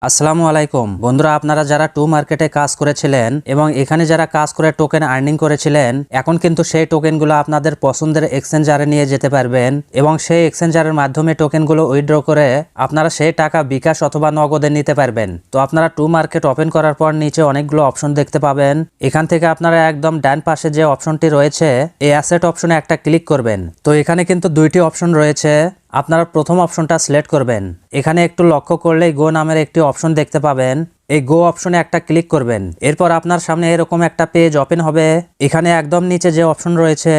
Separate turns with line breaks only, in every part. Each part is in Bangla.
আসসালামু আলাইকুম বন্ধুরা, আপনারা যারা টু মার্কেটে কাজ করেছিলেন এবং এখানে যারা কাজ করে টোকেন আর্নিং করেছিলেন, এখন কিন্তু সেই টোকেনগুলো আপনাদের পছন্দের এক্সচেঞ্জারে নিয়ে যেতে পারবেন এবং সেই এক্সচেঞ্জারের মাধ্যমে টোকেনগুলো উইথড্র করে আপনারা সেই টাকা বিকাশ অথবা নগদে নিতে পারবেন। তো আপনারা টু মার্কেট ওপেন করার পর নিচে অনেকগুলো অপশন দেখতে পাবেন। এখান থেকে আপনারা একদম ডান পাশে যে অপশনটি রয়েছে এই অ্যাসেট অপশনে একটা ক্লিক করবেন। তো এখানে কিন্তু দুইটি অপশন রয়েছে, আপনারা প্রথম অপশনটা সিলেক্ট করবেন। এখানে একটু লক্ষ্য করলেই গো নামের একটি অপশন দেখতে পাবেন, এই গো অপশনে একটা ক্লিক করবেন। এরপর আপনার সামনে এরকম একটা পেজ ওপেন হবে। এখানে একদম নিচে যে অপশন রয়েছে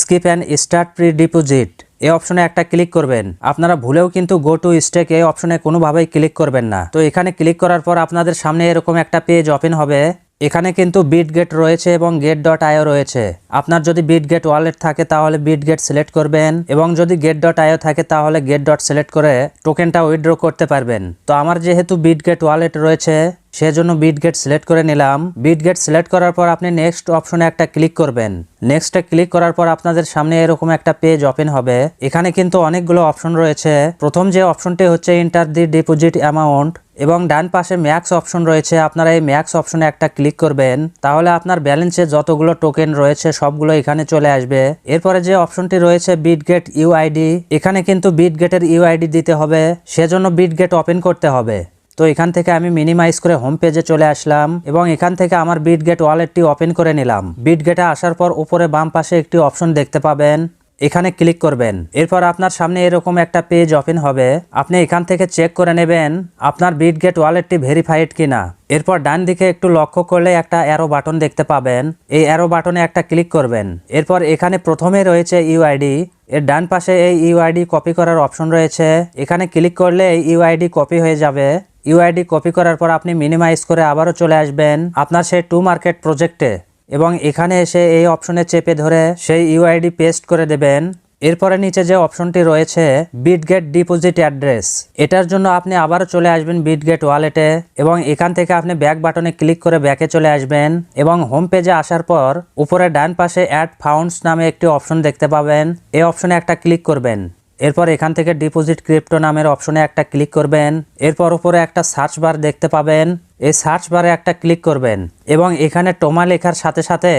skip and start pre deposit, এই অপশনে একটা ক্লিক করবেন। আপনারা ভুলেও কিন্তু গো টু স্টেক এই অপশনে কোনোভাবেই ক্লিক করবেন না। তো এখানে ক্লিক করার পর আপনাদের সামনে এরকম একটা পেজ ওপেন হবে। এখানে কিন্তু বিটগেট রয়েছে এবং get.io রয়েছে। আপনার যদি বিটগেট ওয়ালেট থাকে তাহলে বিটগেট সিলেক্ট করবেন এবং যদি get.io থাকে তাহলে get সিলেক্ট করে টোকেনটা উইথড্র করতে পারবেন। তো আমার যেহেতু বিটগেট ওয়ালেট রয়েছে সেজন্য বিটগেট সিলেক্ট করে নিলাম। বিটগেট সিলেক্ট করার পর আপনি নেক্সট অপশনে একটা ক্লিক করবেন। নেক্সটে ক্লিক করার পর আপনাদের সামনে এরকম একটা পেজ ওপেন হবে। এখানে কিন্তু অনেকগুলো অপশন রয়েছে। প্রথম যে অপশনটি হচ্ছে এন্টার দি ডিপোজিট অ্যামাউন্ট এবং ডান পাশে ম্যাক্স অপশন রয়েছে। আপনারা এই ম্যাক্স অপশনে একটা ক্লিক করবেন, তাহলে আপনার ব্যালেন্সে যতগুলো টোকেন রয়েছে সবগুলো এখানে চলে আসবে। এরপরে যে অপশনটি রয়েছে বিটগেট ইউআইডি, এখানে কিন্তু বিটগেটের ইউআইডি দিতে হবে, সেজন্য বিটগেট ওপেন করতে হবে। তো এখান থেকে আমি মিনিমাইজ করে হোম পেজে চলে আসলাম এবং এখান থেকে আমার বিটগেট ওয়ালেটটি ওপেন করে নিলাম। বিটগেটে আসার পর উপরে বাম পাশে একটি অপশন দেখতে পাবেন, এখানে ক্লিক করবেন। এরপর আপনার সামনে এরকম একটা পেজ ওপেন হবে। আপনি এখান থেকে চেক করে নেবেন আপনার বিটগেট ওয়ালেটটি ভেরিফাইড কিনা। এরপর ডান দিকে একটু লক্ষ্য করলে একটা অ্যারো বাটন দেখতে পাবেন, এই অ্যারো বাটনে একটা ক্লিক করবেন। এরপর এখানে প্রথমে রয়েছে ইউআইডি, এর ডান পাশে এই ইউআইডি কপি করার অপশন রয়েছে। এখানে ক্লিক করলে এই ইউআইডি কপি হয়ে যাবে। ইউআইডি কপি করার পর আপনি মিনিমাইজ করে আবারও চলে আসবেন আপনার সেই টু মার্কেট প্রজেক্টে এবং এখানে এসে এই অপশনে চেপে ধরে সেই ইউআইডি পেস্ট করে দেবেন। এরপরে নিচে যে অপশনটি রয়েছে বিটগেট ডিপোজিট অ্যাড্রেস, এটার জন্য আপনি আবারও চলে আসবেন বিটগেট ওয়ালেটে এবং এখান থেকে আপনি ব্যাক বাটনে ক্লিক করে ব্যাকে চলে আসবেন এবং হোম পেজে আসার পর উপরে ডান পাশে অ্যাড ফাউন্ডস নামে একটি অপশন দেখতে পাবেন, এই অপশনে একটা ক্লিক করবেন। এরপর এখান থেকে ডিপোজিট ক্রিপ্টো নামের অপশনে একটা ক্লিক করবেন। এরপর উপরে একটা সার্চ বার দেখতে পাবেন, এই সার্চ বারে একটা ক্লিক করবেন এবং এখানে টোমা লেখার সাথে সাথে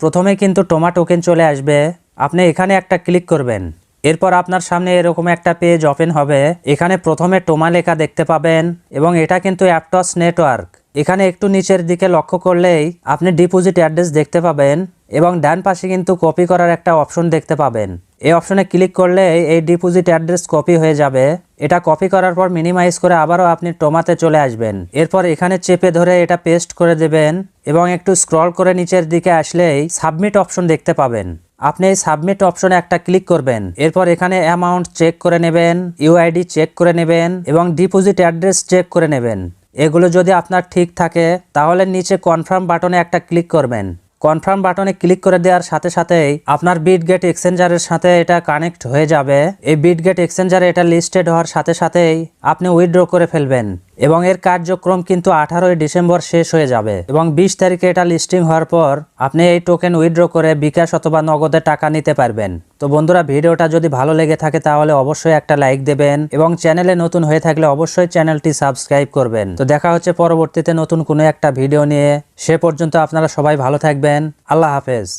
প্রথমে কিন্তু টোমা টোকেন চলে আসবে, আপনি এখানে একটা ক্লিক করবেন। এরপর আপনার সামনে এরকম একটা পেজ ওপেন হবে। এখানে প্রথমে টোমা লেখা দেখতে পাবেন এবং এটা কিন্তু অ্যাপটস নেটওয়ার্ক। এখানে একটু নিচের দিকে লক্ষ্য করলেই আপনি ডিপোজিট অ্যাড্রেস দেখতে পাবেন এবং ডান পাশে কিন্তু কপি করার একটা অপশন দেখতে পাবেন। এই অপশনে ক্লিক করলে এই ডিপোজিট অ্যাড্রেস কপি হয়ে যাবে। এটা কপি করার পর মিনিমাইজ করে আবারও আপনি টোমাতে চলে আসবেন। এরপর এখানে চেপে ধরে এটা পেস্ট করে দেবেন এবং একটু স্ক্রল করে নিচের দিকে আসলেই সাবমিট অপশন দেখতে পাবেন। আপনি এই সাবমিট অপশনে একটা ক্লিক করবেন। এরপর এখানে অ্যামাউন্ট চেক করে নেবেন, ইউআইডি চেক করে নেবেন এবং ডিপোজিট অ্যাড্রেস চেক করে নেবেন। এগুলো যদি আপনার ঠিক থাকে তাহলে নিচে কনফার্ম বাটনে একটা ক্লিক করবেন। কনফার্ম বাটনে ক্লিক করে দেওয়ার সাথে সাথেই আপনার বিটগেট এক্সচেঞ্জারের সাথে এটা কানেক্ট হয়ে যাবে। এই বিটগেট এক্সচেঞ্জারে এটা লিস্টেড হওয়ার সাথে সাথেই আপনি উইথড্র করে ফেলবেন এবং এর কার্যক্রম কিন্তু 18ই ডিসেম্বর শেষ হয়ে যাবে এবং 20 তারিখে এটা লিস্টিং হওয়ার পর আপনি এই টোকেন উইথড্র করে বিকাশ অথবা নগদে টাকা নিতে পারবেন। তো বন্ধুরা, ভিডিওটা যদি ভালো লেগে থাকে তাহলে অবশ্যই একটা লাইক দেবেন এবং চ্যানেলে নতুন হয়ে থাকলে অবশ্যই চ্যানেলটি সাবস্ক্রাইব করবেন। তো দেখা হচ্ছে পরবর্তীতে নতুন কোনো একটা ভিডিও নিয়ে। সে পর্যন্ত আপনারা সবাই ভালো থাকবেন। আল্লাহ হাফেজ।